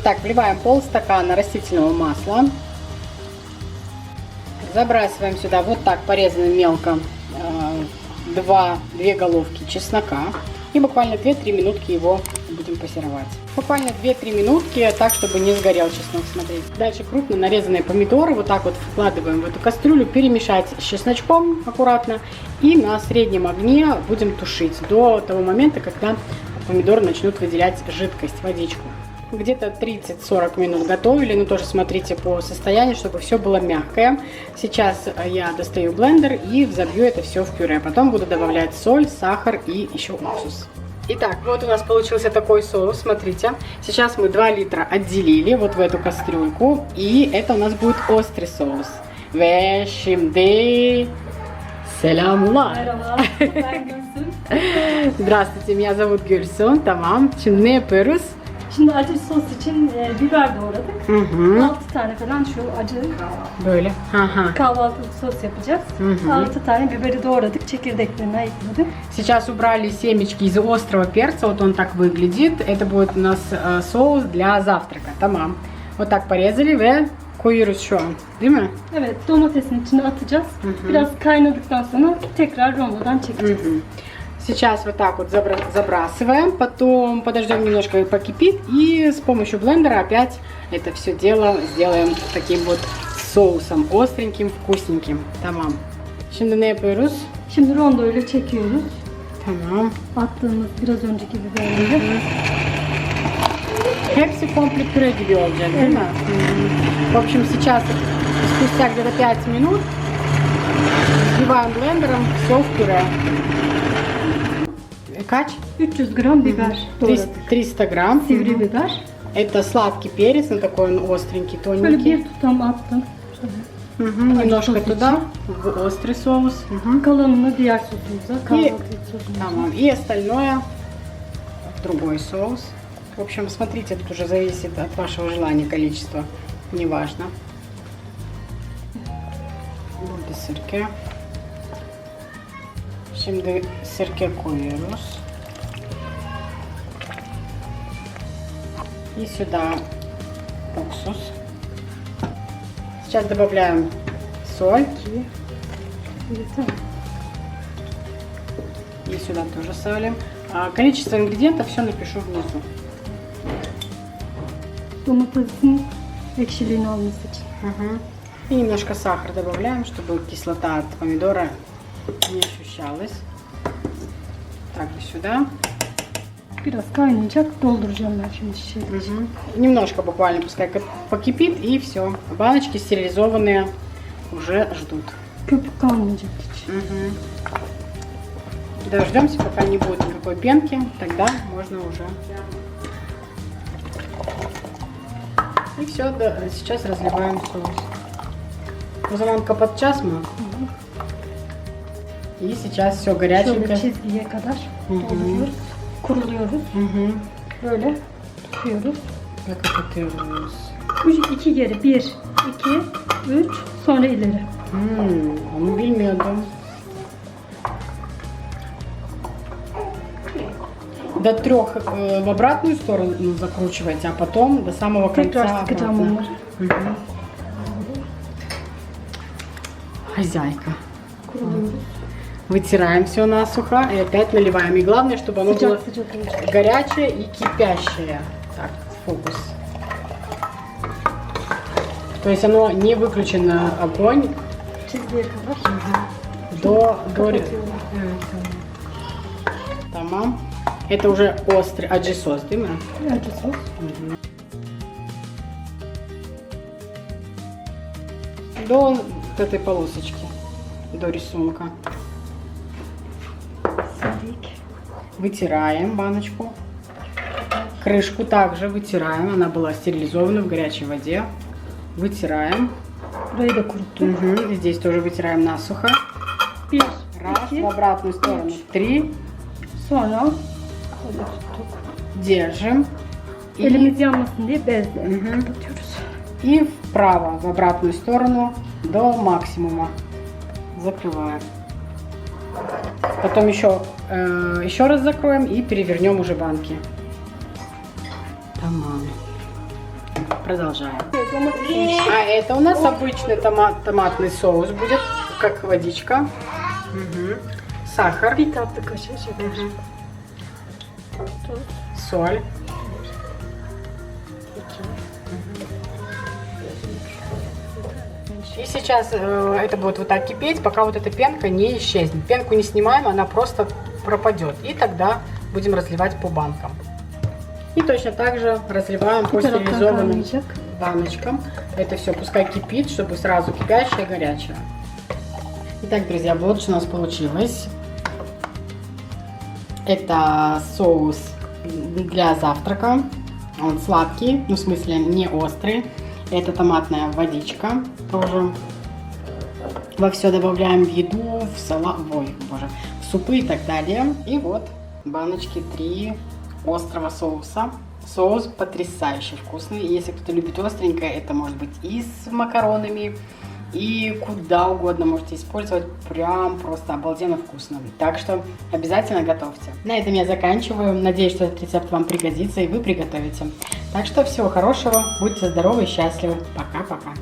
Итак, вливаем полстакана растительного масла. Забрасываем сюда вот так порезанным мелко 2 головки чеснока. И буквально 2-3 минутки его будем пассеровать. Буквально 2-3 минутки, так, чтобы не сгорел чеснок, смотрите. Дальше крупно нарезанные помидоры вот так вот вкладываем в эту кастрюлю, перемешать с чесночком аккуратно. И на среднем огне будем тушить до того момента, когда помидоры начнут выделять жидкость, водичку. Где-то 30-40 минут готовили, но тоже смотрите по состоянию, чтобы все было мягкое. Сейчас я достаю блендер и взобью это все в пюре. Потом буду добавлять соль, сахар и еще уксус. Итак, вот у нас получился такой соус, смотрите. Сейчас мы 2 литра отделили вот в эту кастрюльку. И это у нас будет острый соус. Ve şimdi selamlar. Здравствуйте, меня зовут Gülsün. Tamam. Şimdi ne yapıyoruz? Şimdi acı sos için biber doğradık. Hı hı. 6 tane falan şu acı Böyle. kahvaltılık sos yapacağız. 6 tane biberi doğradık, çekirdeklerini ayıkladık. Сейчас убрали семечки из острого перца, вот он так выглядит. Это будет у нас соус для завтрака. Tamam. Вот так порезали ve koyuyoruz şu an. Değil mi? Evet, domatesin içine atacağız. Biraz kaynadıktan sonra tekrar rondodan çekeceğiz. Сейчас вот так вот забрасываем, потом подождем немножко покипит и с помощью блендера опять это все дело сделаем таким вот соусом, остреньким, вкусненьким. Tamam. Şimdi ne yapıyoruz? Şimdi rondoyla çekiyoruz. Tamam. Attığımız biraz önceki biberleri. Hepsi komple püre gibi olacak, değil mi? В общем, сейчас спустя где-то 5 минут взбиваем блендером все в пюре. Kaç? 300 gram biber doğradık. 300 грамм. Sivri biber. Это сладкий перец, он такой он остренький, Böyle тоненький. bir tutam attım. Немножко туда, в острый соус. Kalanını diğer sosumuza, kahvaltılık sosumuza. Tamam. И остальное в другой соус. В общем, смотрите, тут уже зависит от вашего желания количество. Неважно. Burada sirke. Şimdi sirke koyuyoruz. И сюда уксус. Сейчас добавляем соль. И сюда тоже солим. Количество ингредиентов все напишу внизу. Domatesin ekşiliğini alması için. И немножко сахара добавляем, чтобы кислота от помидора не ощущалась. Так, и сюда. Biraz kaynayacak, dolduracağım ben şimdi şişeyi. Немножко буквально, пускай покипит, и все. Баночки стерилизованные уже ждут. Köpük kalmayacak hiç. Дождемся, пока не будет никакой пенки, тогда можно уже. И все, да, сейчас разливаем соус. O zaman kapatacağız mı? И сейчас все Şöyle горяченькое. çizgiye kadar dolduruyoruz. Kuruluyoruz. Böyle tutuyoruz. Ve kapatıyoruz. 2 geri. 1, 2, 3. Sonra ileri. Onu bilmiyordum. До 3 в обратную сторону закручивайте, а потом до самого конца Tekrar sıkacağım обратно. onları. Хозяйка. Kuruluyoruz. Вытираем все насухо и опять наливаем. И главное, чтобы оно было Sıcak olacak. горячее и кипящее. Так, фокус. То есть оно не выключено огонь Çizgiye kadar. до... Kapatıyorum. Tamam. Это уже острый аджи сос, değil mi? Acı sos. До вот этой полосочки, до рисунка. Sildik. Вытираем баночку. Крышку также вытираем. Она была стерилизована в горячей воде. Вытираем. Burayı da kuruttuk. Здесь тоже вытираем насухо. 1, Раз, 2, в обратную сторону. 3. sonra böyle tuttuk. Держим. И, Elimiz yanmasın diye bezle kapatıyoruz. и вправо, в обратную сторону до максимума. Закрываем. Потом еще раз закроем и перевернем уже банки. Tamam. продолжаем. А это у нас обычный томатный соус будет, как водичка. Угу. Сахар. Bir tatlı kaşığı şeker. Соль. И сейчас это будет вот так кипеть, пока вот эта пенка не исчезнет. Пенку не снимаем, она просто пропадет. И тогда будем разливать по банкам. И точно так же разливаем по стерилизованным баночкам. Это все пускай кипит, чтобы сразу кипящее, горячее. Итак, друзья, вот что у нас получилось. Это соус для завтрака. Он сладкий, ну в смысле не острый. Это томатная водичка. Тоже во все добавляем, в еду, в салат, ой, боже, в супы и так далее. И вот баночки 3 острого соуса. Соус потрясающе вкусный. Если кто-то любит остренькое, это может быть и с макаронами, и куда угодно можете использовать. Прям просто обалденно вкусно. Так что обязательно готовьте. На этом я заканчиваю. Надеюсь, что этот рецепт вам пригодится и вы приготовите. Так что всего хорошего. Будьте здоровы и счастливы. Пока-пока.